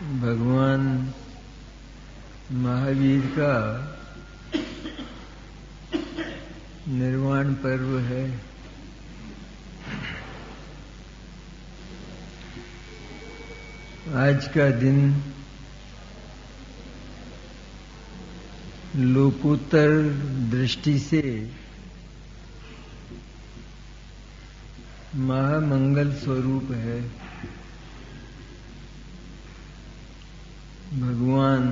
भगवान महावीर का निर्वाण पर्व है। आज का दिन लोकोत्तर दृष्टि से महामंगल स्वरूप है। भगवान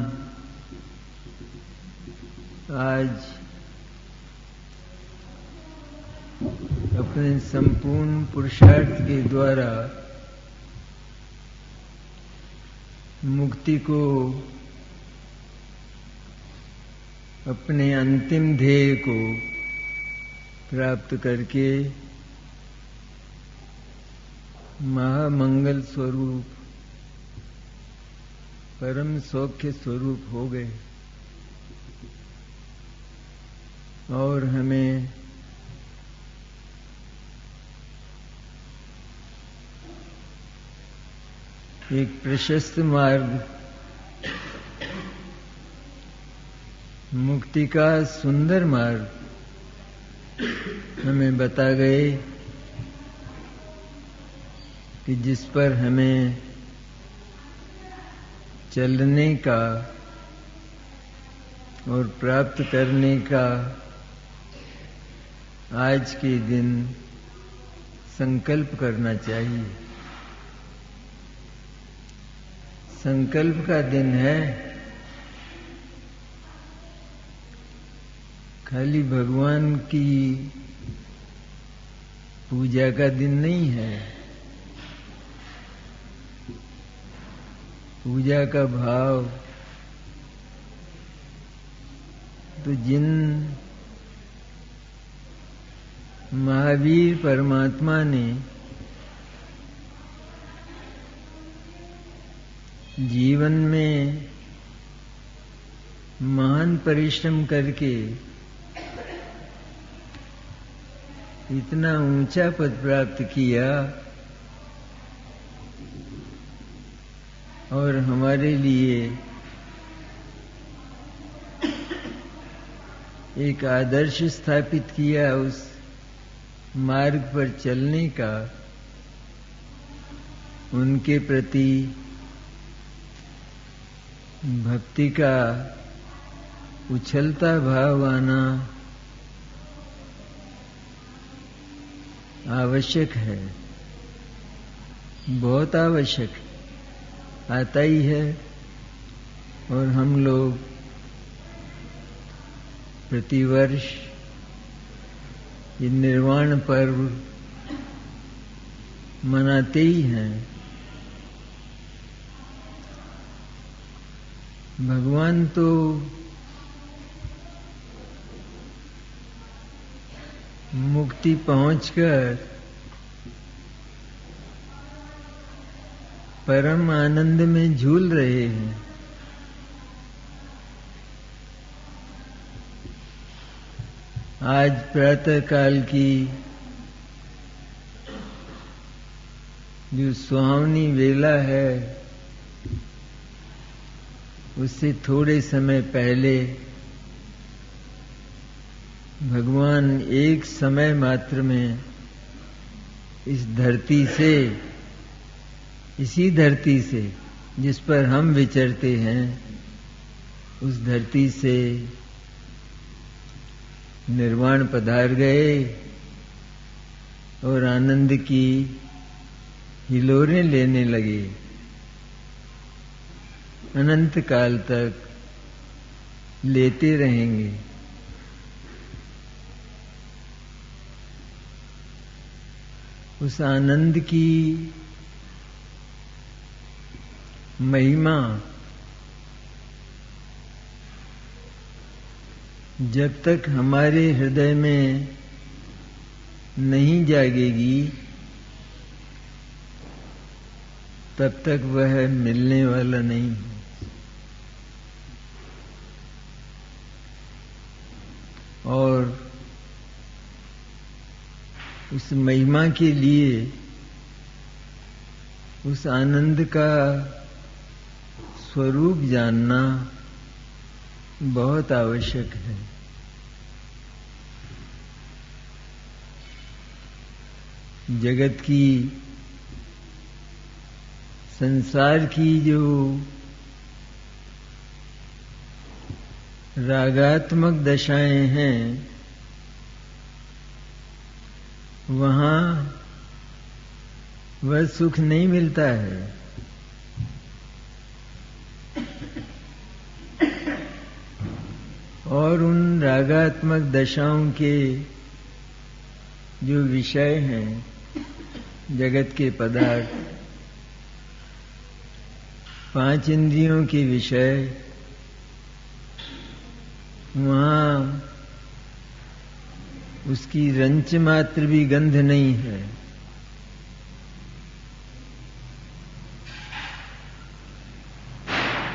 आज अपने संपूर्ण पुरुषार्थ के द्वारा मुक्ति को अपने अंतिम ध्येय को प्राप्त करके महामंगल स्वरूप परम सौख्य स्वरूप हो गए और हमें एक प्रशस्त मार्ग, मुक्ति का सुंदर मार्ग हमें बता गए कि जिस पर हमें चलने का और प्राप्त करने का आज के दिन संकल्प करना चाहिए। संकल्प का दिन है, खाली भगवान की पूजा का दिन नहीं है। पूजा का भाव तो जिन महावीर परमात्मा ने जीवन में महान परिश्रम करके इतना ऊंचा पद प्राप्त किया और हमारे लिए एक आदर्श स्थापित किया, उस मार्ग पर चलने का, उनके प्रति भक्ति का उछलता भाव आना आवश्यक है, बहुत आवश्यक है, आता ही है। और हम लोग प्रतिवर्ष ये निर्वाण पर्व मनाते ही हैं। भगवान तो मुक्ति पहुंचकर परम आनंद में झूल रहे हैं। आज प्रातः काल की जो सुहावनी वेला है, उससे थोड़े समय पहले भगवान एक समय मात्र में इस धरती से, इसी धरती से जिस पर हम विचरते हैं, उस धरती से निर्वाण पधार गए और आनंद की हिलोरें लेने लगे। अनंत काल तक लेते रहेंगे। उस आनंद की महिमा जब तक हमारे हृदय में नहीं जागेगी, तब तक वह मिलने वाला नहीं है। और उस महिमा के लिए, उस आनंद का स्वरूप जानना बहुत आवश्यक है। जगत की, संसार की जो रागात्मक दशाएं हैं, वहां वह सुख नहीं मिलता है। और उन रागात्मक दशाओं के जो विषय हैं, जगत के पदार्थ, 5 इंद्रियों के विषय, वहां उसकी रंच मात्र भी गंध नहीं है।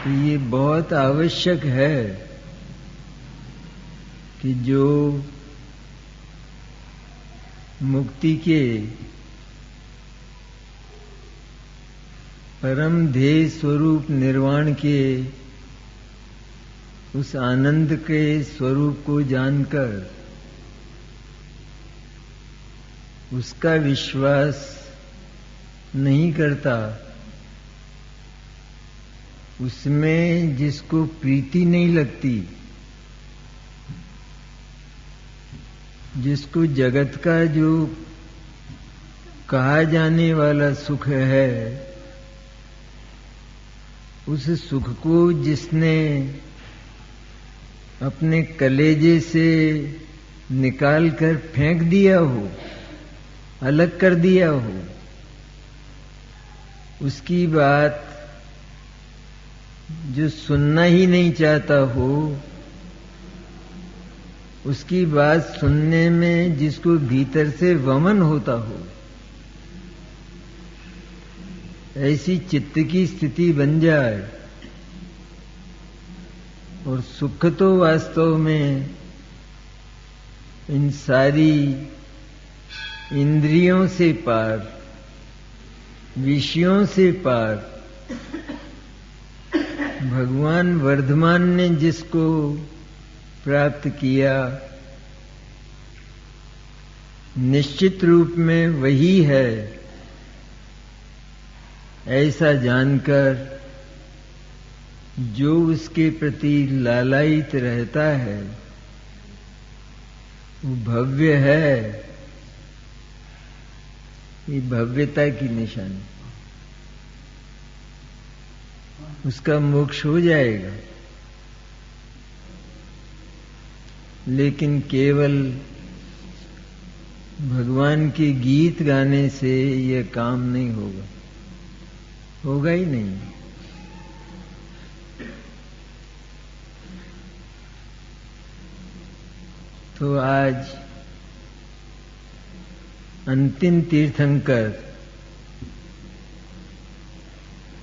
तो ये बहुत आवश्यक है कि जो मुक्ति के परम ध्येय स्वरूप निर्वाण के उस आनंद के स्वरूप को जानकर उसका विश्वास नहीं करता, उसमें जिसको प्रीति नहीं लगती, जिसको जगत का जो कहा जाने वाला सुख है, उस सुख को जिसने अपने कलेजे से निकाल कर फेंक दिया हो, अलग कर दिया हो, उसकी बात जो सुनना ही नहीं चाहता हो, उसकी बात सुनने में जिसको भीतर से वमन होता हो, ऐसी चित्त की स्थिति बन जाए, और सुख तो वास्तव में इन सारी इंद्रियों से पार, विषयों से पार, भगवान वर्धमान ने जिसको प्राप्त किया, निश्चित रूप में वही है, ऐसा जानकर जो उसके प्रति लालायित रहता है, वो भव्य है। ये भव्यता की निशानी, उसका मोक्ष हो जाएगा। लेकिन केवल भगवान के गीत गाने से यह काम नहीं होगा, होगा ही नहीं। तो आज अंतिम तीर्थंकर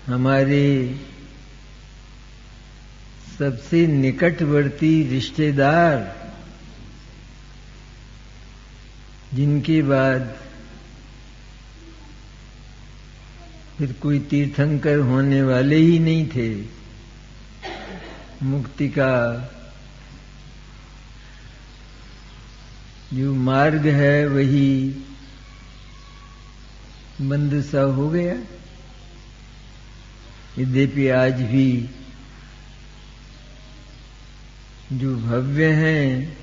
हमारे सबसे निकटवर्ती रिश्तेदार, जिनके बाद फिर कोई तीर्थंकर होने वाले ही नहीं थे, मुक्ति का जो मार्ग है वही बंद सा हो गया। यद्यपि आज भी जो भव्य हैं,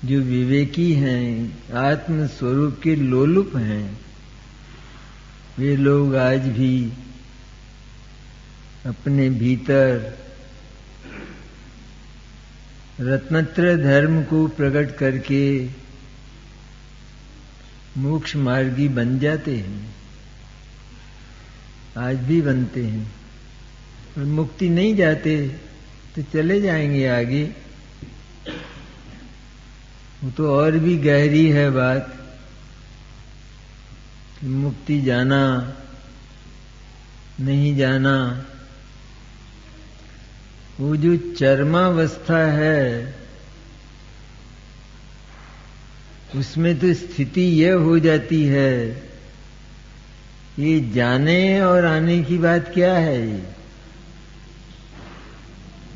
जो विवेकी हैं, आत्म स्वरूप के लोलुप हैं, वे लोग आज भी अपने भीतर रत्नत्रय धर्म को प्रकट करके मोक्ष मार्गी बन जाते हैं, आज भी बनते हैं। और मुक्ति नहीं जाते तो चले जाएंगे आगे, वो तो और भी गहरी है बात। मुक्ति जाना नहीं जाना, वो जो चरमावस्था है, उसमें तो स्थिति यह हो जाती है ये जाने और आने की बात क्या है? ये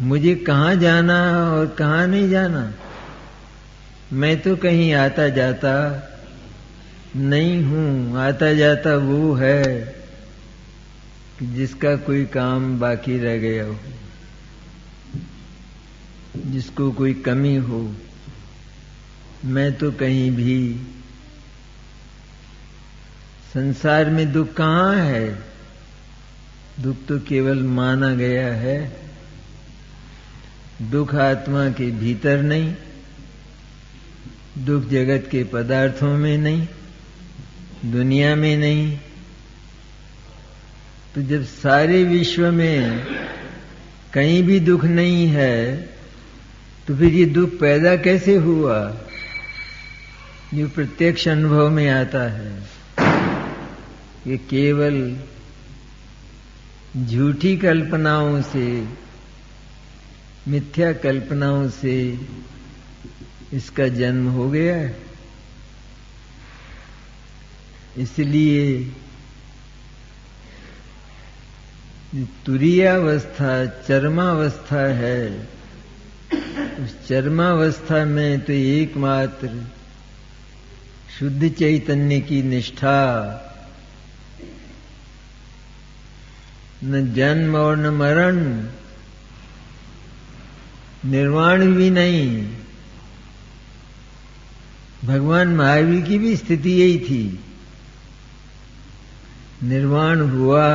मुझे कहाँ जाना और कहाँ नहीं जाना? मैं तो कहीं आता जाता नहीं हूं। आता जाता वो है कि जिसका कोई काम बाकी रह गया हो, जिसको कोई कमी हो। मैं तो कहीं भी। संसार में दुख कहाँ है? दुख तो केवल माना गया है। दुख आत्मा के भीतर नहीं, दुख जगत के पदार्थों में नहीं, दुनिया में नहीं। तो जब सारे विश्व में कहीं भी दुख नहीं है तो फिर ये दुख पैदा कैसे हुआ? जो प्रत्यक्ष अनुभव में आता है ये केवल झूठी कल्पनाओं से, मिथ्या कल्पनाओं से इसका जन्म हो गया है। इसलिए तुरीयावस्था चरमावस्था है। उस चरमावस्था में तो एकमात्र शुद्ध चैतन्य की निष्ठा, न जन्म और न मरण, निर्वाण भी नहीं। भगवान महावीर की भी स्थिति यही थी। निर्वाण हुआ,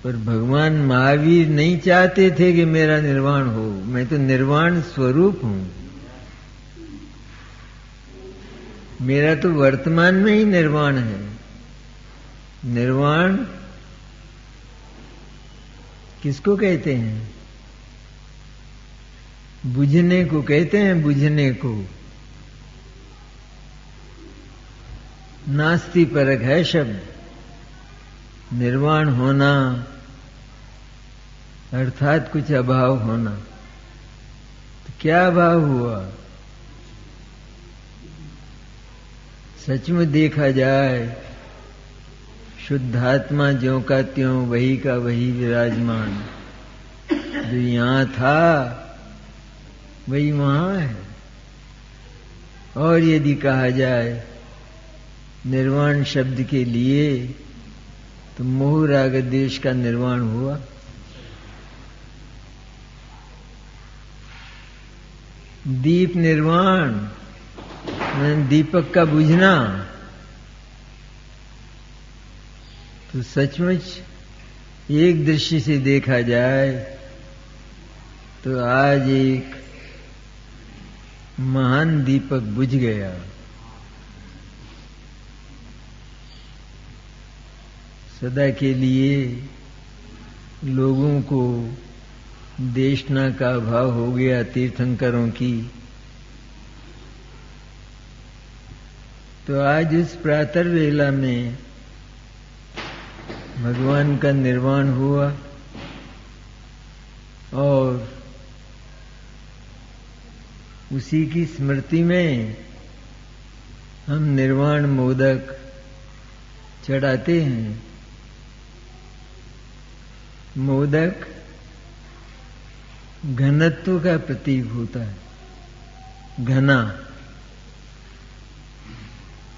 पर भगवान महावीर नहीं चाहते थे कि मेरा निर्वाण हो। मैं तो निर्वाण स्वरूप हूं। मेरा तो वर्तमान में ही निर्वाण है। निर्वाण किसको कहते हैं? बुझने को कहते हैं, बुझने को। नास्ति परक है शब्द। निर्वाण होना अर्थात कुछ अभाव होना। तो क्या अभाव हुआ? सच में देखा जाए शुद्धात्मा ज्यों का त्यों वही का वही विराजमान। जो यहां था वही वहां है। और यदि कहा जाए निर्वाण शब्द के लिए तो मोह राग द्वेष का निर्वाण हुआ। दीप निर्वाण, दीपक का बुझना। तो सचमुच एक दृष्टि से देखा जाए तो आज एक महान दीपक बुझ गया। सदा के लिए लोगों को देशना का अभाव हो गया तीर्थंकरों की। तो आज इस प्रातः वेला में भगवान का निर्वाण हुआ और उसी की स्मृति में हम निर्वाण मोदक चढ़ाते हैं। मोदक घनत्व का प्रतीक होता है, घना।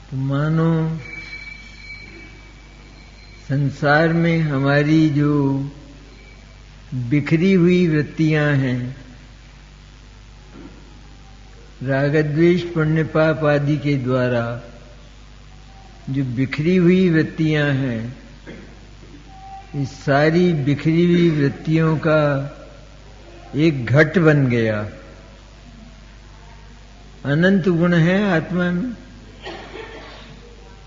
तो मानो संसार में हमारी जो बिखरी हुई वृत्तियां हैं, राग द्वेष पुण्य पाप आदि के द्वारा जो बिखरी हुई वृत्तियां हैं, इस सारी बिखरी हुई वृत्तियों का एक घट बन गया। अनंत गुण है आत्मा में।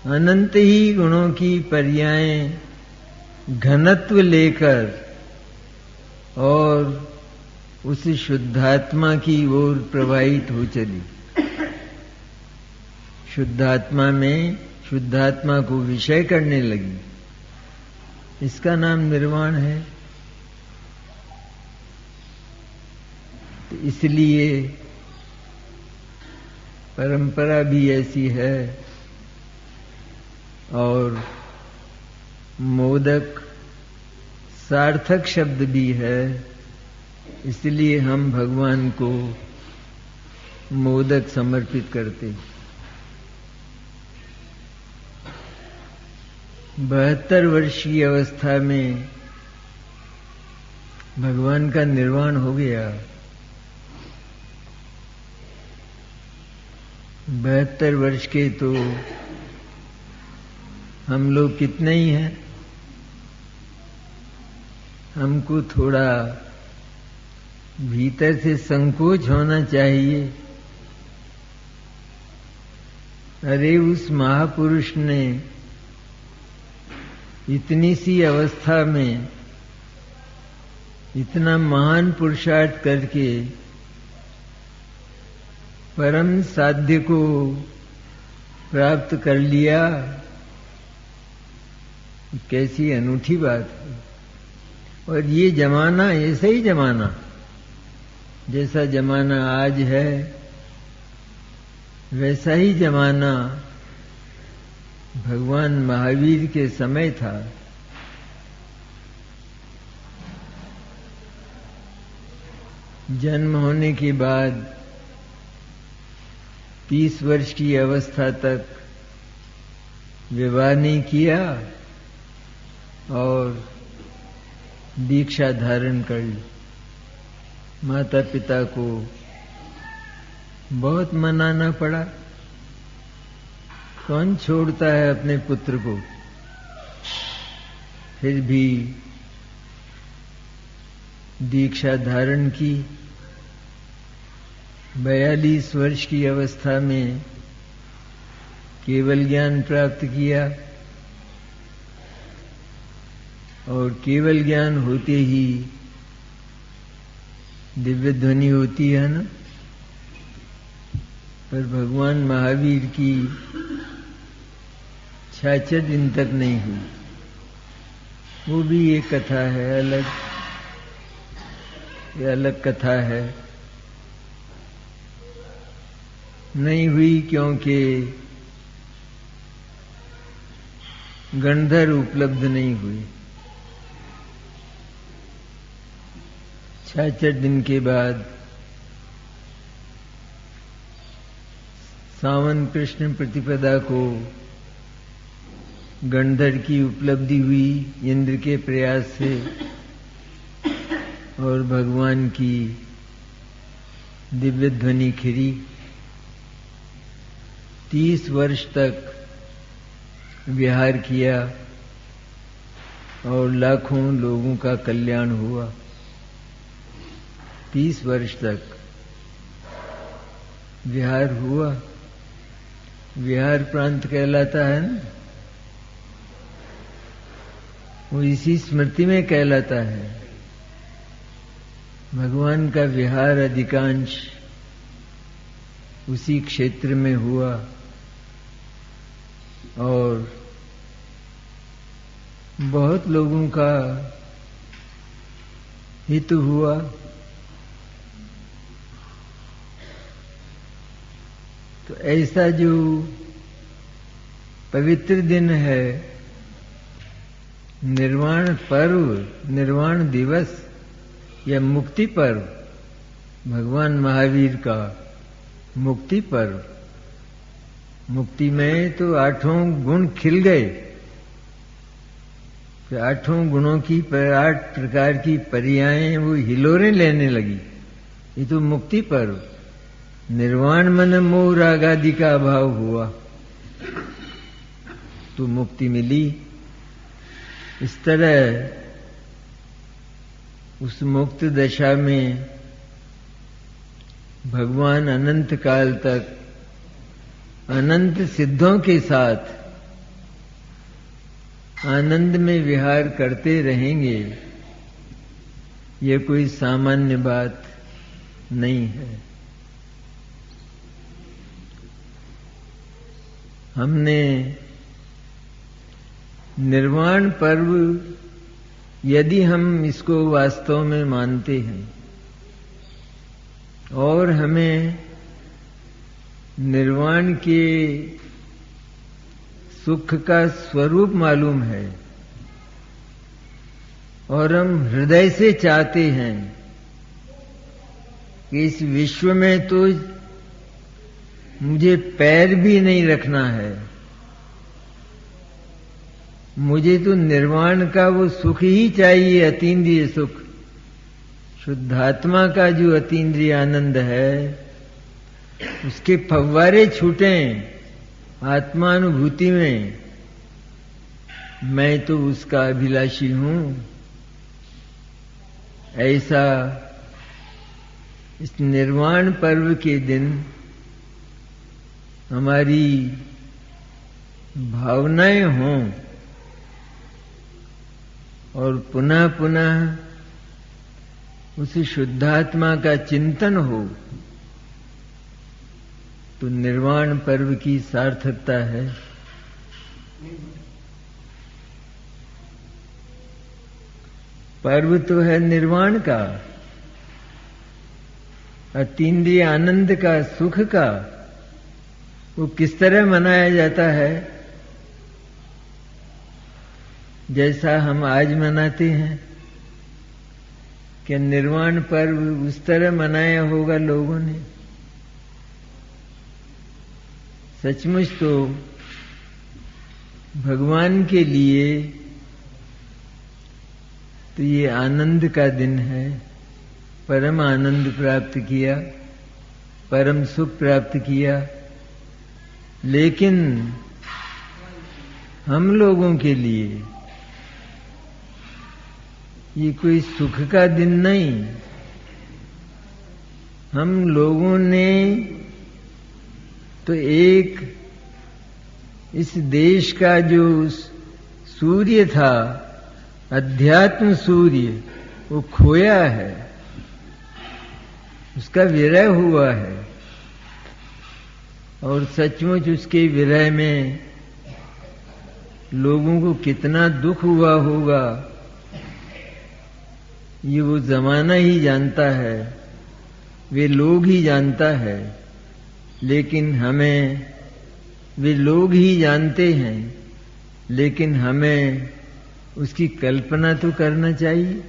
अनंत ही गुणों की पर्यायें घनत्व लेकर और उस शुद्धात्मा की ओर प्रवाहित हो चली। शुद्धात्मा में शुद्धात्मा को विषय करने लगी। इसका नाम निर्वाण है। तो इसलिए परंपरा भी ऐसी है और मोदक सार्थक शब्द भी है, इसलिए हम भगवान को मोदक समर्पित करते। 72 वर्ष की अवस्था में भगवान का निर्वाण हो गया। 72 वर्ष के तो हम लोग कितने ही हैं। हमको थोड़ा भीतर से संकोच होना चाहिए। अरे उस महापुरुष ने इतनी सी अवस्था में इतना महान पुरुषार्थ करके परम साध्य को प्राप्त कर लिया। कैसी अनूठी बात है। और ये जमाना ऐसा ही जमाना, जैसा जमाना आज है वैसा ही जमाना भगवान महावीर के समय था। जन्म होने के बाद 30 वर्ष की अवस्था तक विवाह नहीं किया और दीक्षा धारण कर ली। माता पिता को बहुत मनाना पड़ा। कौन छोड़ता है अपने पुत्र को। फिर भी दीक्षा धारण की। 42 वर्ष की अवस्था में केवल ज्ञान प्राप्त किया और केवल ज्ञान होते ही दिव्य ध्वनि होती है ना। पर भगवान महावीर की 66 दिन तक नहीं हुई। वो भी एक कथा है, अलग कथा है। नहीं हुई क्योंकि गंधर्व उपलब्ध नहीं हुई। 66 दिन के बाद सावन कृष्ण प्रतिपदा को गंधर्व की उपलब्धि हुई इंद्र के प्रयास से और भगवान की दिव्य ध्वनि खिरी। 30 वर्ष तक विहार किया और लाखों लोगों का कल्याण हुआ। 30 वर्ष तक विहार हुआ। विहार प्रांत कहलाता है ना, वो इसी स्मृति में कहलाता है। भगवान का विहार अधिकांश उसी क्षेत्र में हुआ और बहुत लोगों का हित हुआ। तो ऐसा जो पवित्र दिन है, निर्वाण पर्व, निर्वाण दिवस या मुक्ति पर्व, भगवान महावीर का मुक्ति पर्व। मुक्ति में तो 8 गुण खिल गए। तो 8 गुणों की 8 प्रकार की पर्यायें वो हिलोरें लेने लगी। ये तो मुक्ति पर्व। निर्वाण मन मोह राग आदि का अभाव हुआ तो मुक्ति मिली। इस तरह उस मुक्त दशा में भगवान अनंत काल तक अनंत सिद्धों के साथ आनंद में विहार करते रहेंगे। ये कोई सामान्य बात नहीं है। हमने निर्वाण पर्व, यदि हम इसको वास्तव में मानते हैं और हमें निर्वाण के सुख का स्वरूप मालूम है और हम हृदय से चाहते हैं कि इस विश्व में तो मुझे पैर भी नहीं रखना है, मुझे तो निर्वाण का वो सुख ही चाहिए, अतीन्द्रिय सुख। शुद्धात्मा का जो अतीन्द्रिय आनंद है उसके फव्वारे छूटें आत्मानुभूति में, मैं तो उसका अभिलाषी हूं। ऐसा इस निर्वाण पर्व के दिन हमारी भावनाएं हों और पुनः पुनः उस शुद्धात्मा का चिंतन हो, तो निर्वाण पर्व की सार्थकता है। पर्व तो है निर्वाण का, अतीन्द्रिय आनंद का, सुख का। वो किस तरह मनाया जाता है? जैसा हम आज मनाते हैं, कि निर्वाण पर्व उस तरह मनाया होगा लोगों ने? सचमुच तो भगवान के लिए तो ये आनंद का दिन है, परम आनंद प्राप्त किया, परम सुख प्राप्त किया। लेकिन हम लोगों के लिए ये कोई सुख का दिन नहीं। हम लोगों ने तो एक इस देश का जो सूर्य था, अध्यात्म सूर्य, वो खोया है, उसका विरह हुआ है। और सचमुच उसके विरह में लोगों को कितना दुख हुआ होगा, ये वो जमाना ही जानता है, वे लोग ही जानता है। लेकिन हमें, वे लोग ही जानते हैं, लेकिन हमें उसकी कल्पना तो करना चाहिए।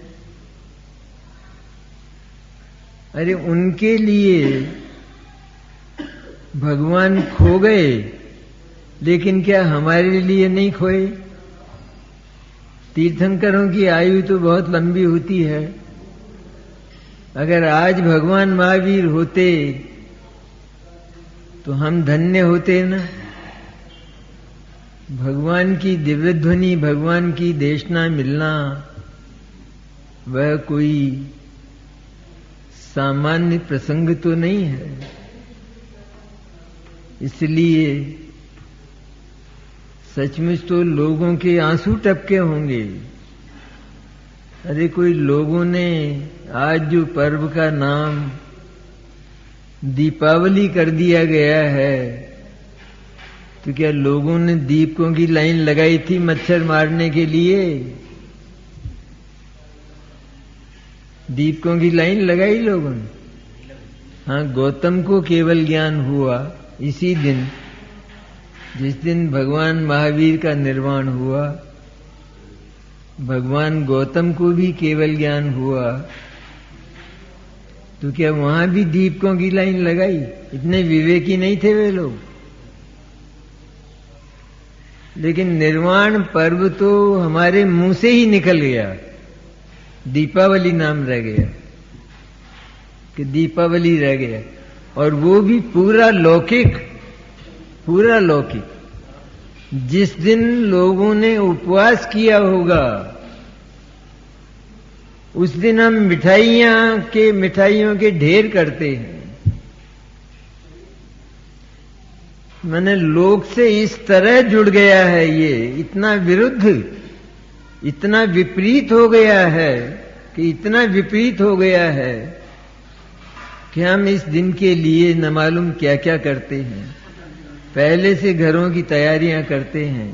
अरे उनके लिए भगवान खो गए, लेकिन क्या हमारे लिए नहीं खोए? तीर्थंकरों की आयु तो बहुत लंबी होती है। अगर आज भगवान महावीर होते तो हम धन्य होते ना। भगवान की दिव्य ध्वनि, भगवान की देशना मिलना, वह कोई सामान्य प्रसंग तो नहीं है। इसलिए सचमुच तो लोगों के आंसू टपके होंगे। अरे कोई लोगों ने आज जो पर्व का नाम दीपावली कर दिया गया है, तो क्या लोगों ने दीपकों की लाइन लगाई थी मच्छर मारने के लिए? दीपकों की लाइन लगाई लोगों ने? हाँ, गौतम को केवल ज्ञान हुआ इसी दिन, जिस दिन भगवान महावीर का निर्वाण हुआ। भगवान गौतम को भी केवल ज्ञान हुआ, तो क्या वहां भी दीपकों की लाइन लगाई? इतने विवेकी नहीं थे वे लोग। लेकिन निर्वाण पर्व तो हमारे मुंह से ही निकल गया, दीपावली नाम रह गया, कि दीपावली रह गया। और वो भी पूरा लौकिक, पूरा लौकिक। जिस दिन लोगों ने उपवास किया होगा, उस दिन हम मिठाइयों के ढेर करते हैं। मैंने लोग से इस तरह जुड़ गया है, ये इतना विरुद्ध, इतना विपरीत हो गया है, कि इतना विपरीत हो गया है कि हम इस दिन के लिए न मालूम क्या क्या करते हैं। पहले से घरों की तैयारियां करते हैं,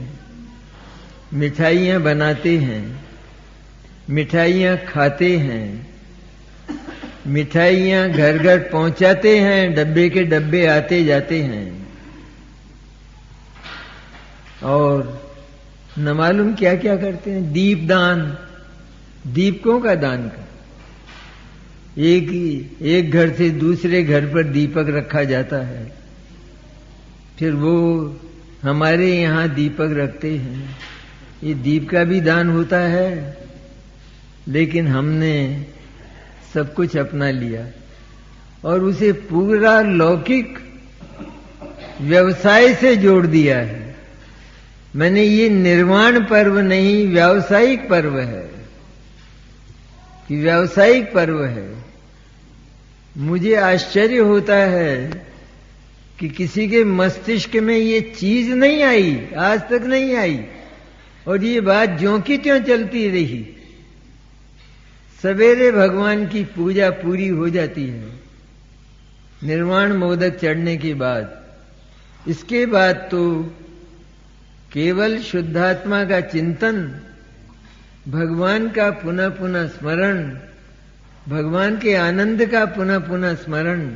मिठाइयां बनाते हैं, मिठाइयां खाते हैं, मिठाइयां घर घर पहुंचाते हैं, डब्बे के डब्बे आते जाते हैं। और न मालूम क्या क्या करते हैं। दीप दान, दीपकों का दान कर, एक घर से दूसरे घर पर दीपक रखा जाता है, फिर वो हमारे यहाँ दीपक रखते हैं। ये दीप का भी दान होता है, लेकिन हमने सब कुछ अपना लिया और उसे पूरा लौकिक व्यवसाय से जोड़ दिया है। मैंने ये निर्वाण पर्व नहीं, व्यावसायिक पर्व है कि व्यावसायिक पर्व है। मुझे आश्चर्य होता है कि किसी के मस्तिष्क में ये चीज नहीं आई, आज तक नहीं आई, और ये बात ज्यों की त्यों चलती रही। सवेरे भगवान की पूजा पूरी हो जाती है निर्वाण मोदक चढ़ने के बाद। इसके बाद तो केवल शुद्धात्मा का चिंतन, भगवान का पुनः पुनः स्मरण, भगवान के आनंद का पुनः पुनः स्मरण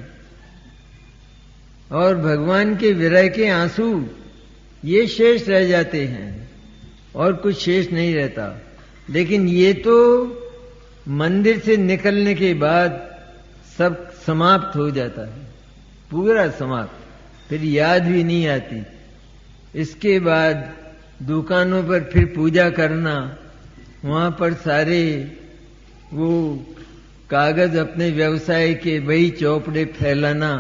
और भगवान के विरह के आंसू, ये शेष रह जाते हैं और कुछ शेष नहीं रहता। लेकिन ये तो मंदिर से निकलने के बाद सब समाप्त हो जाता है, पूरा समाप्त, फिर याद भी नहीं आती। इसके बाद दुकानों पर फिर पूजा करना, वहां पर सारे वो कागज अपने व्यवसाय के वही चौपड़े फैलाना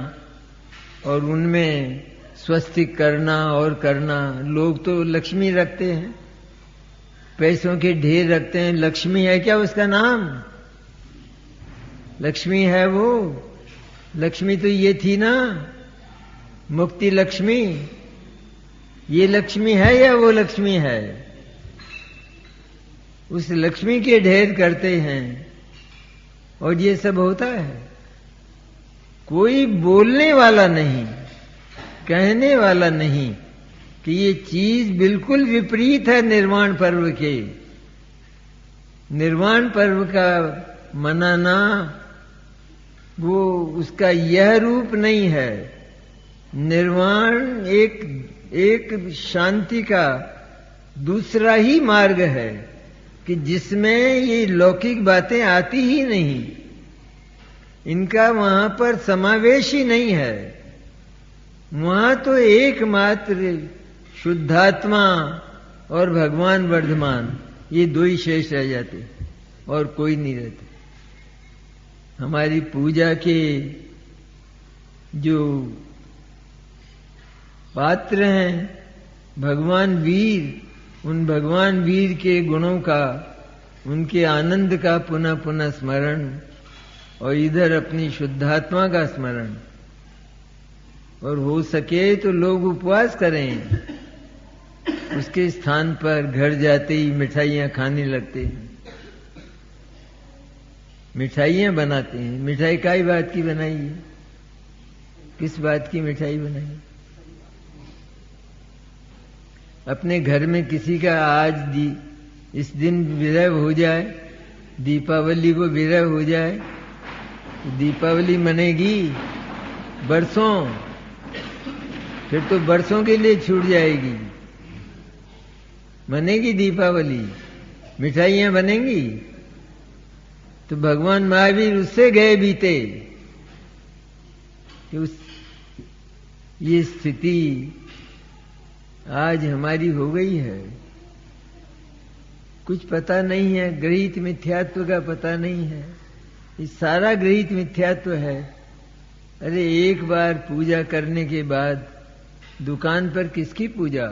और उनमें स्वस्तिक करना और करना। लोग तो लक्ष्मी रखते हैं, पैसों के ढेर रखते हैं। लक्ष्मी है क्या उसका नाम? लक्ष्मी है वो? लक्ष्मी तो ये थी ना, मुक्ति लक्ष्मी। ये लक्ष्मी है या वो लक्ष्मी है? उस लक्ष्मी के ढेर करते हैं और ये सब होता है। कोई बोलने वाला नहीं, कहने वाला नहीं कि ये चीज बिल्कुल विपरीत है निर्वाण पर्व के। निर्वाण पर्व का मनाना वो उसका यह रूप नहीं है। निर्वाण एक शांति का दूसरा ही मार्ग है कि जिसमें ये लौकिक बातें आती ही नहीं, इनका वहां पर समावेश ही नहीं है। वहां तो एकमात्र शुद्धात्मा और भगवान वर्धमान, ये दो ही शेष रह जाते और कोई नहीं रहते। हमारी पूजा के जो पात्र हैं भगवान वीर, उन भगवान वीर के गुणों का, उनके आनंद का पुनः पुनः स्मरण और इधर अपनी शुद्धात्मा का स्मरण। और हो सके तो लोग उपवास करें, उसके स्थान पर घर जाते ही मिठाइयां खाने लगते हैं, मिठाइयां बनाते हैं। मिठाई काई बात की बनाई है? किस बात की मिठाई बनाई? अपने घर में किसी का आज इस दिन विरह हो जाए, दीपावली को विरह हो जाए, तो दीपावली मनेगी बरसों, फिर तो बरसों के लिए छूट जाएगी। मनेगी दीपावली, मिठाइयां बनेंगी। तो भगवान महावीर उससे गए बीते कि ये स्थिति आज हमारी हो गई है। कुछ पता नहीं है, गृहीत मिथ्यात्व का पता नहीं है। ये सारा गृहीत मिथ्यात्व है। अरे एक बार पूजा करने के बाद दुकान पर किसकी पूजा?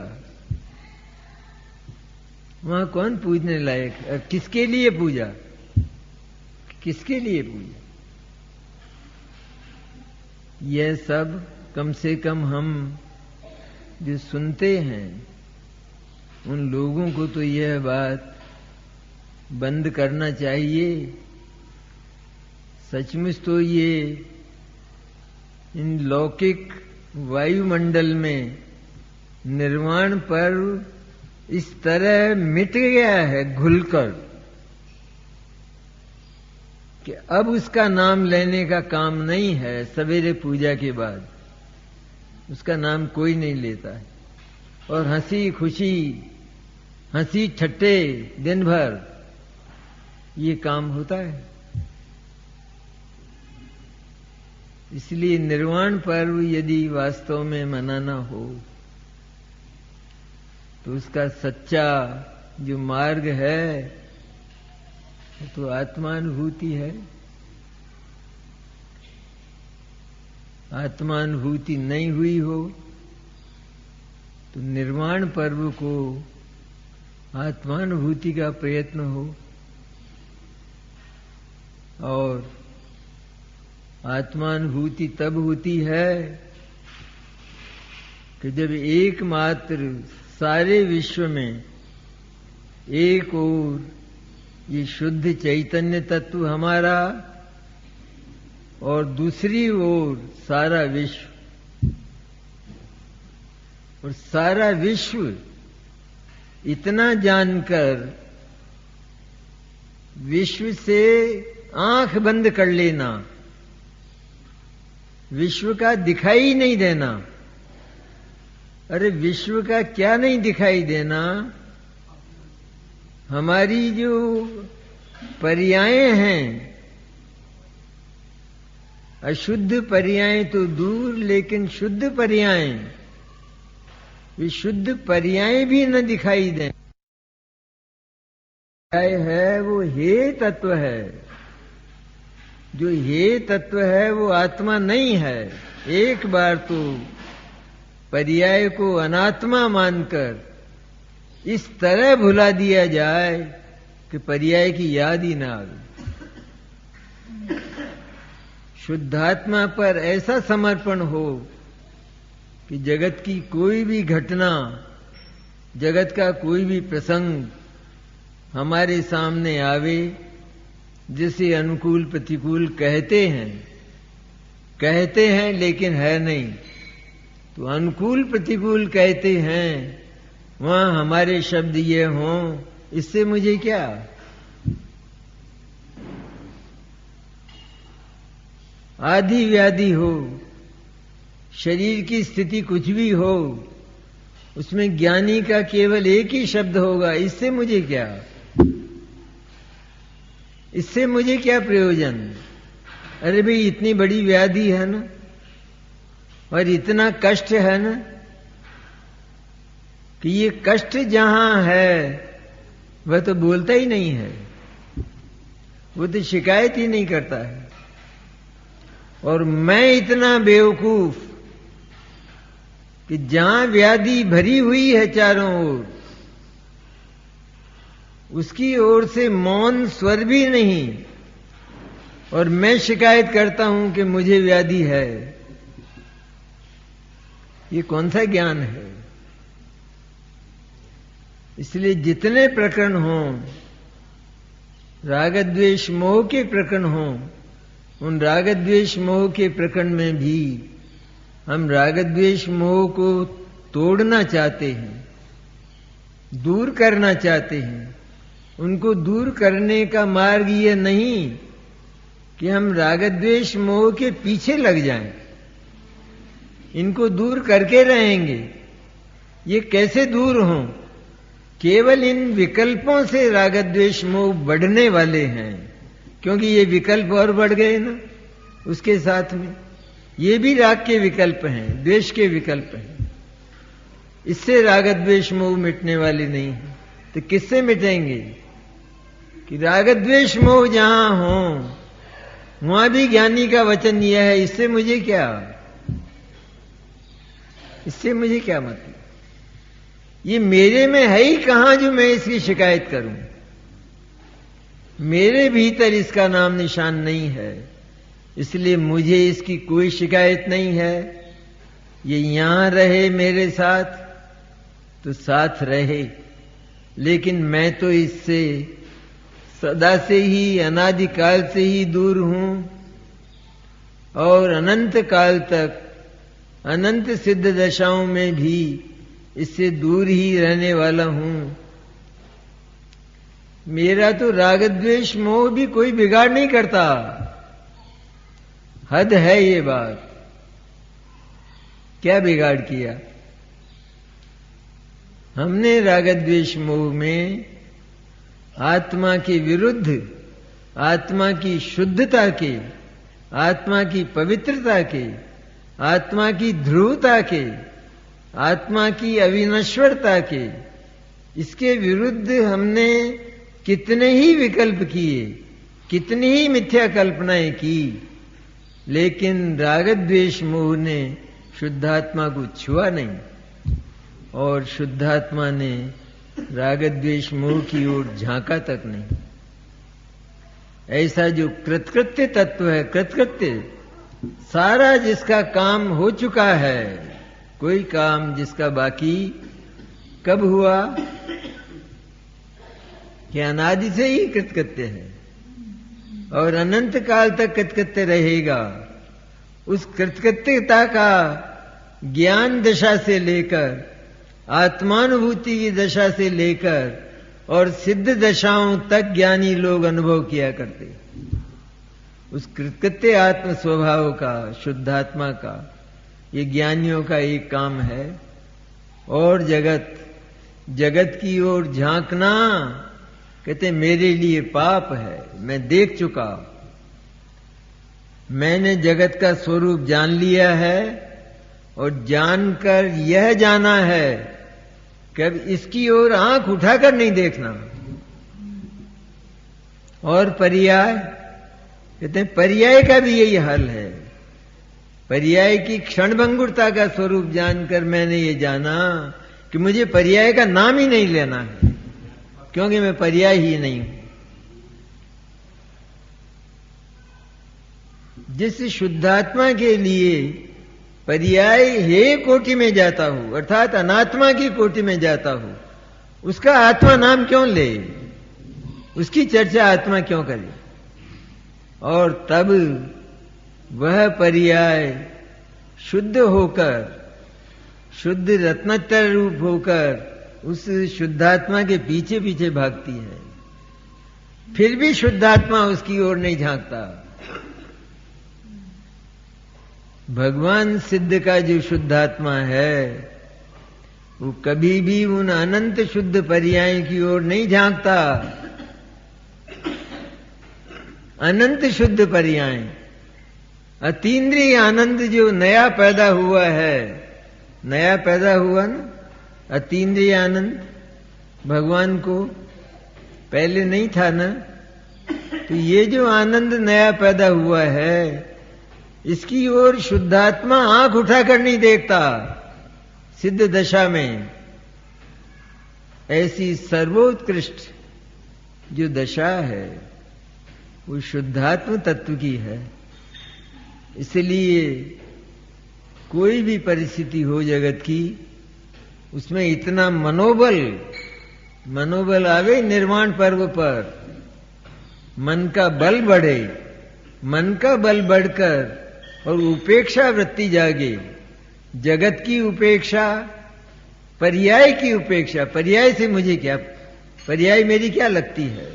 वहां कौन पूजने लायक? किसके लिए पूजा? किसके लिए पूजा? यह सब कम से कम हम जो सुनते हैं उन लोगों को तो यह बात बंद करना चाहिए। सचमुच तो ये इन लौकिक वायुमंडल में निर्वाण पर्व इस तरह मिट गया है घुलकर कि अब उसका नाम लेने का काम नहीं है। सवेरे पूजा के बाद उसका नाम कोई नहीं लेता है। और हंसी खुशी, हंसी ठट्टे दिन भर, ये काम होता है। इसलिए निर्वाण पर्व यदि वास्तव में मनाना हो तो उसका सच्चा जो मार्ग है तो आत्मानुभूति है। आत्मानुभूति नहीं हुई हो तो निर्वाण पर्व को आत्मानुभूति का प्रयत्न हो। और आत्मानुभूति तब होती है कि जब एकमात्र सारे विश्व में एक ओर ये शुद्ध चैतन्य तत्व हमारा और दूसरी ओर सारा विश्व, और सारा विश्व इतना जानकर विश्व से आंख बंद कर लेना, विश्व का दिखाई नहीं देना। अरे विश्व का क्या नहीं दिखाई देना, हमारी जो पर्याय हैं, अशुद्ध पर्याय तो दूर, लेकिन शुद्ध पर्याय, वे शुद्ध पर्याय भी न दिखाई दें। पर्याय है वो हे तत्व है, जो हे तत्व है वो आत्मा नहीं है। एक बार तो पर्याय को अनात्मा मानकर इस तरह भुला दिया जाए कि पर्याय की याद ही ना आवे। शुद्धात्मा पर ऐसा समर्पण हो कि जगत की कोई भी घटना, जगत का कोई भी प्रसंग हमारे सामने आवे, जिसे अनुकूल प्रतिकूल कहते हैं लेकिन है नहीं, तो अनुकूल प्रतिकूल कहते हैं, वहां हमारे शब्द ये हों, इससे मुझे क्या। आदि व्याधि हो, शरीर की स्थिति कुछ भी हो, उसमें ज्ञानी का केवल एक ही शब्द होगा, इससे मुझे क्या, इससे मुझे क्या प्रयोजन। अरे भाई इतनी बड़ी व्याधि है ना, और इतना कष्ट है ना, कि ये कष्ट जहां है वह तो बोलता ही नहीं है, वो तो शिकायत ही नहीं करता है। और मैं इतना बेवकूफ कि जहां व्याधि भरी हुई है चारों ओर, उसकी ओर से मौन स्वर भी नहीं, और मैं शिकायत करता हूं कि मुझे व्याधि है। ये कौन सा ज्ञान है। इसलिए जितने प्रकरण हों, राग द्वेष मोह के प्रकरण हों, उन राग द्वेष मोह के प्रकरण में भी हम राग द्वेष मोह को तोड़ना चाहते हैं, दूर करना चाहते हैं। उनको दूर करने का मार्ग ये नहीं कि हम राग द्वेष मोह के पीछे लग जाएं, इनको दूर करके रहेंगे। ये कैसे दूर हों? केवल इन विकल्पों से राग द्वेष मोह बढ़ने वाले हैं, क्योंकि ये विकल्प और बढ़ गए ना उसके साथ में। ये भी राग के विकल्प हैं, द्वेष के विकल्प हैं। इससे राग द्वेष मोह मिटने वाले नहीं हैं। तो किससे मिटेंगे? कि राग द्वेष मोह जहां हो, वहां भी ज्ञानी का वचन यह है, इससे मुझे क्या, इससे मुझे क्या मतलब। ये मेरे में है ही कहां जो मैं इसकी शिकायत करूं। मेरे भीतर इसका नाम निशान नहीं है, इसलिए मुझे इसकी कोई शिकायत नहीं है। ये यहां रहे मेरे साथ तो साथ रहे, लेकिन मैं तो इससे सदा से ही, अनादिकाल से ही दूर हूं, और अनंत काल तक, अनंत सिद्ध दशाओं में भी इससे दूर ही रहने वाला हूं। मेरा तो राग द्वेष मोह भी कोई बिगाड़ नहीं करता। हद है ये बात। क्या बिगाड़ किया? हमने राग द्वेष मोह में आत्मा के विरुद्ध, आत्मा की शुद्धता के, आत्मा की पवित्रता के, आत्मा की ध्रुवता के, आत्मा की अविनश्वरता के, इसके विरुद्ध हमने कितने ही विकल्प किए, कितनी ही मिथ्या कल्पनाएं की, लेकिन राग द्वेष मोह ने शुद्धात्मा को छुआ नहीं और शुद्धात्मा ने राग द्वेष मोह की ओर झांका तक नहीं। ऐसा जो कृतकृत्य तत्व है, कृतकृत्य सारा जिसका काम हो चुका है, कोई काम जिसका बाकी कब हुआ कि अनादि से ही कृतकृत्य है और अनंत काल तक कृतकृत्य रहेगा। उस कृतकृत्यता का ज्ञान दशा से लेकर, आत्मानुभूति की दशा से लेकर और सिद्ध दशाओं तक ज्ञानी लोग अनुभव किया करते। उस कृतकृत्य आत्म स्वभाव का, शुद्धात्मा का, ये ज्ञानियों का एक काम है। और जगत की ओर झांकना, कहते मेरे लिए पाप है, मैं देख चुका, मैंने जगत का स्वरूप जान लिया है और जानकर यह जाना है कि अब इसकी ओर आंख उठाकर नहीं देखना। और पर्याय, कहते हैं पर्याय का भी यही हाल है। पर्याय की क्षणभंगुरता का स्वरूप जानकर मैंने ये जाना कि मुझे पर्याय का नाम ही नहीं लेना है, क्योंकि मैं पर्याय ही नहीं हूं। जिस शुद्धात्मा के लिए पर्याय हे कोटि में जाता हूं, अर्थात अनात्मा की कोटि में जाता हूं, उसका आत्मा नाम क्यों ले, उसकी चर्चा आत्मा क्यों करे। और तब वह पर्याय शुद्ध होकर, शुद्ध रत्नतर रूप होकर उस शुद्धात्मा के पीछे पीछे भागती है। फिर भी शुद्धात्मा उसकी ओर नहीं झांकता। भगवान सिद्ध का जो शुद्धात्मा है वो कभी भी उन अनंत शुद्ध पर्याय की ओर नहीं झांकता। अनंत शुद्ध पर्याय, अतीन्द्रिय आनंद जो नया पैदा हुआ है, नया पैदा हुआ ना अतीन्द्रिय आनंद, भगवान को पहले नहीं था ना। तो ये जो आनंद नया पैदा हुआ है, इसकी ओर शुद्धात्मा आंख उठाकर नहीं देखता। सिद्ध दशा में ऐसी सर्वोत्कृष्ट जो दशा है वो शुद्धात्म तत्व की है। इसलिए कोई भी परिस्थिति हो जगत की, उसमें इतना मनोबल आवे निर्वाण पर्व पर, मन का बल बढ़े, मन का बल बढ़कर और उपेक्षा वृत्ति जागे। जगत की उपेक्षा, पर्याय की उपेक्षा। पर्याय से मुझे क्या, पर्याय मेरी क्या लगती है,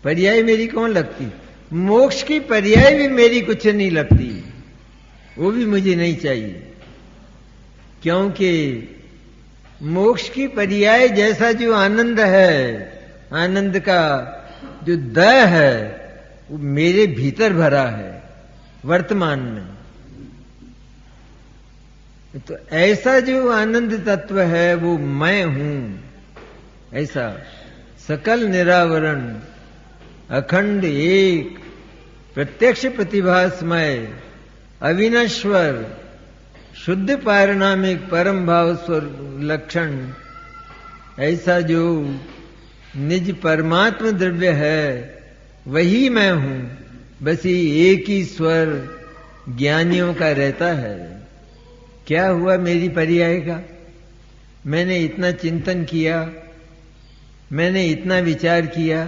पर्याय मेरी कौन लगती। मोक्ष की पर्याय भी मेरी कुछ नहीं लगती, वो भी मुझे नहीं चाहिए। क्योंकि मोक्ष की पर्याय जैसा जो आनंद है, आनंद का जो दय है, वो मेरे भीतर भरा है वर्तमान में। तो ऐसा जो आनंद तत्व है वो मैं हूं। ऐसा सकल निरावरण, अखंड एक, प्रत्यक्ष प्रतिभासमय, अविनश्वर, शुद्ध पारिणामिक परम भाव स्वर लक्षण, ऐसा जो निज परमात्म द्रव्य है वही मैं हूं। बस ये एक ही स्वर ज्ञानियों का रहता है। क्या हुआ मेरी पर्याय का? मैंने इतना चिंतन किया, मैंने इतना विचार किया,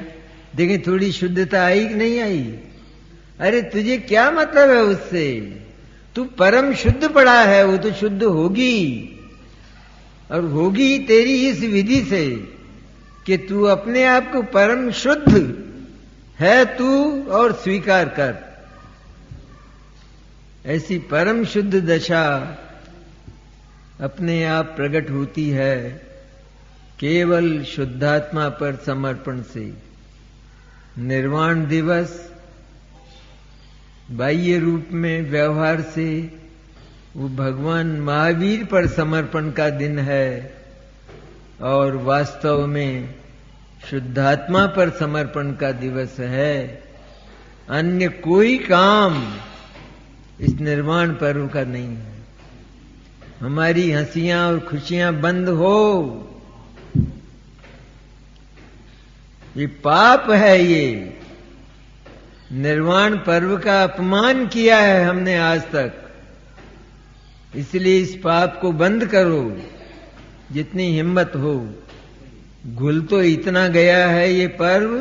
देखें थोड़ी शुद्धता आई कि नहीं आई। अरे तुझे क्या मतलब है उससे? तू परम शुद्ध पड़ा है, वो तो शुद्ध होगी, और होगी तेरी इस विधि से कि तू अपने आप को परम शुद्ध है तू और स्वीकार कर। ऐसी परम शुद्ध दशा अपने आप प्रकट होती है केवल शुद्धात्मा पर समर्पण से। निर्वाण दिवस बाह्य रूप में व्यवहार से वो भगवान महावीर पर समर्पण का दिन है, और वास्तव में शुद्धात्मा पर समर्पण का दिवस है। अन्य कोई काम इस निर्वाण पर्व का नहीं है। हमारी हंसियां और खुशियां बंद हो, ये पाप है। ये निर्वाण पर्व का अपमान किया है हमने आज तक, इसलिए इस पाप को बंद करो जितनी हिम्मत हो। घुल तो इतना गया है ये पर्व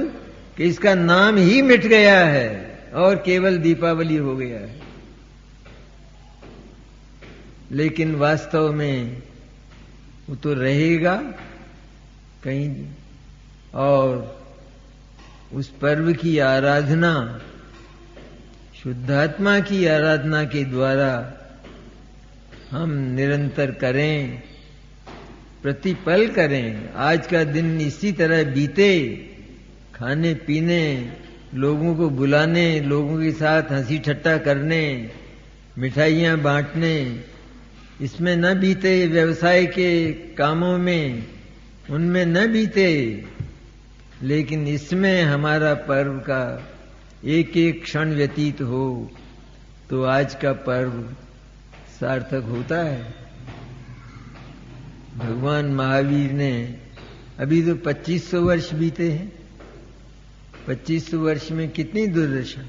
कि इसका नाम ही मिट गया है और केवल दीपावली हो गया है। लेकिन वास्तव में वो तो रहेगा कहीं, और उस पर्व की आराधना शुद्धात्मा की आराधना के द्वारा हम निरंतर करें, प्रतिपल करें। आज का दिन इसी तरह बीते, खाने पीने, लोगों को बुलाने, लोगों के साथ हंसी ठट्टा करने, मिठाइयां बांटने, इसमें न बीते। व्यवसाय के कामों में उनमें न बीते, लेकिन इसमें हमारा पर्व का एक एक क्षण व्यतीत हो तो आज का पर्व सार्थक होता है। भगवान महावीर ने, अभी तो 2500 वर्ष बीते हैं। 2500 वर्ष में कितनी दुर्दशा।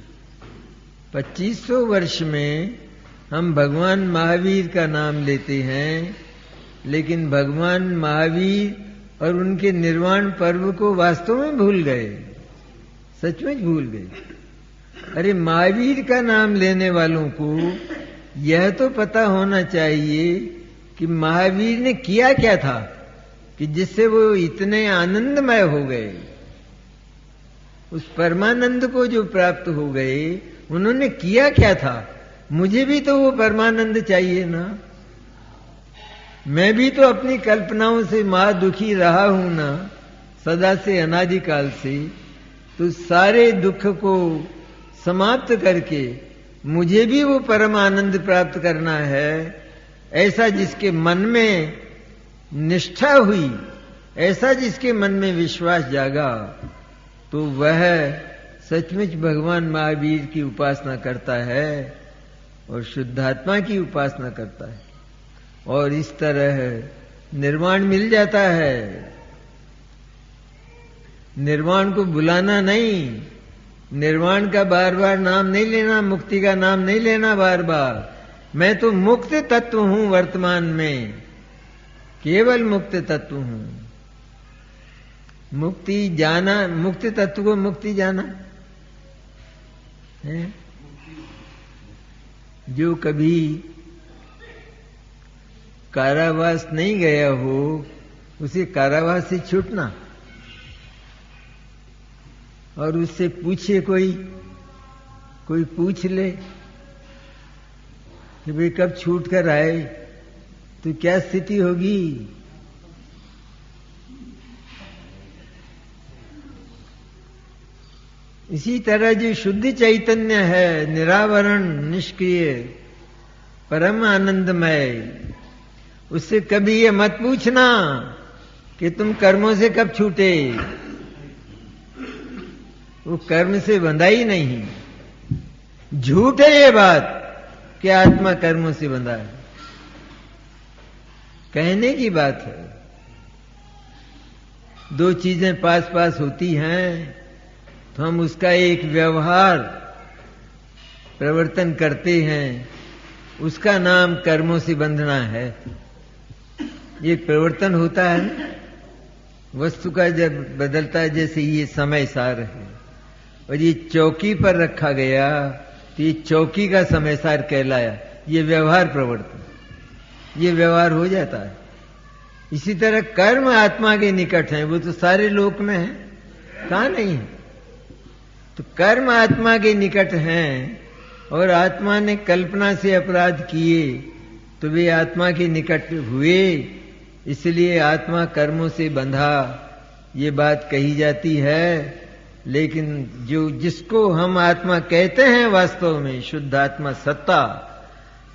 2500 वर्ष में हम भगवान महावीर का नाम लेते हैं, लेकिन भगवान महावीर और उनके निर्वाण पर्व को वास्तव में भूल गए, सचमुच भूल गए। अरे महावीर का नाम लेने वालों को यह तो पता होना चाहिए कि महावीर ने किया क्या था कि जिससे वो इतने आनंदमय हो गए। उस परमानंद को जो प्राप्त हो गए, उन्होंने किया क्या था। मुझे भी तो वो परमानंद चाहिए ना। मैं भी तो अपनी कल्पनाओं से महा दुखी रहा हूं ना, सदा से, अनादिकाल से। तो सारे दुख को समाप्त करके मुझे भी वो परम आनंद प्राप्त करना है। ऐसा जिसके मन में निष्ठा हुई, ऐसा जिसके मन में विश्वास जागा, तो वह सचमुच भगवान महावीर की उपासना करता है और शुद्धात्मा की उपासना करता है, और इस तरह निर्वाण मिल जाता है। निर्वाण को बुलाना नहीं, निर्वाण का बार बार नाम नहीं लेना, मुक्ति का नाम नहीं लेना बार बार। मैं तो मुक्त तत्व हूं, वर्तमान में केवल मुक्त तत्व हूं। मुक्ति जाना, मुक्त तत्व को मुक्ति जाना है। जो कभी कारावास नहीं गया हो, उसे कारावास से छूटना। और उससे पूछे कोई पूछ ले कि भाई कब छूट कर आए, तो क्या स्थिति होगी। इसी तरह जो शुद्ध चैतन्य है, निरावरण, निष्क्रिय, परम आनंदमय, उससे कभी ये मत पूछना कि तुम कर्मों से कब छूटे। वो कर्म से बंधा ही नहीं। झूठ है ये बात कि आत्मा कर्मों से बंधा है, कहने की बात है। दो चीजें पास पास होती हैं तो हम उसका एक व्यवहार प्रवर्तन करते हैं, उसका नाम कर्मों से बंधना है। ये प्रवर्तन होता है ना, वस्तु का जब बदलता है, जैसे ये समय सार है और ये चौकी पर रखा गया तो ये चौकी का समय सार कहलाया। ये व्यवहार प्रवर्तन, ये व्यवहार हो जाता है। इसी तरह कर्म आत्मा के निकट है, वो तो सारे लोक में है, कहां नहीं है। तो कर्म आत्मा के निकट हैं और आत्मा ने कल्पना से अपराध किए तो वे आत्मा के निकट हुए, इसलिए आत्मा कर्मों से बंधा ये बात कही जाती है। लेकिन जो जिसको हम आत्मा कहते हैं वास्तव में शुद्ध आत्मा सत्ता,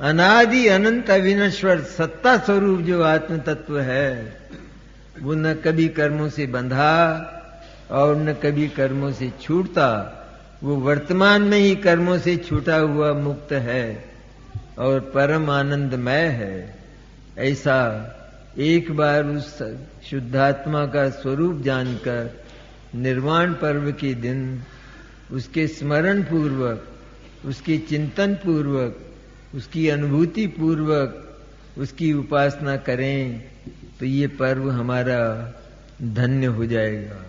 अनादि अनंत अविनश्वर सत्ता स्वरूप जो आत्म तत्व है, वो न कभी कर्मों से बंधा और न कभी कर्मों से छूटता। वो वर्तमान में ही कर्मों से छूटा हुआ मुक्त है और परम आनंदमय है। ऐसा एक बार उस शुद्धात्मा का स्वरूप जानकर निर्वाण पर्व के दिन उसके स्मरण पूर्वक, उसके चिंतन पूर्वक, उसकी अनुभूति पूर्वक उसकी उपासना करें तो ये पर्व हमारा धन्य हो जाएगा।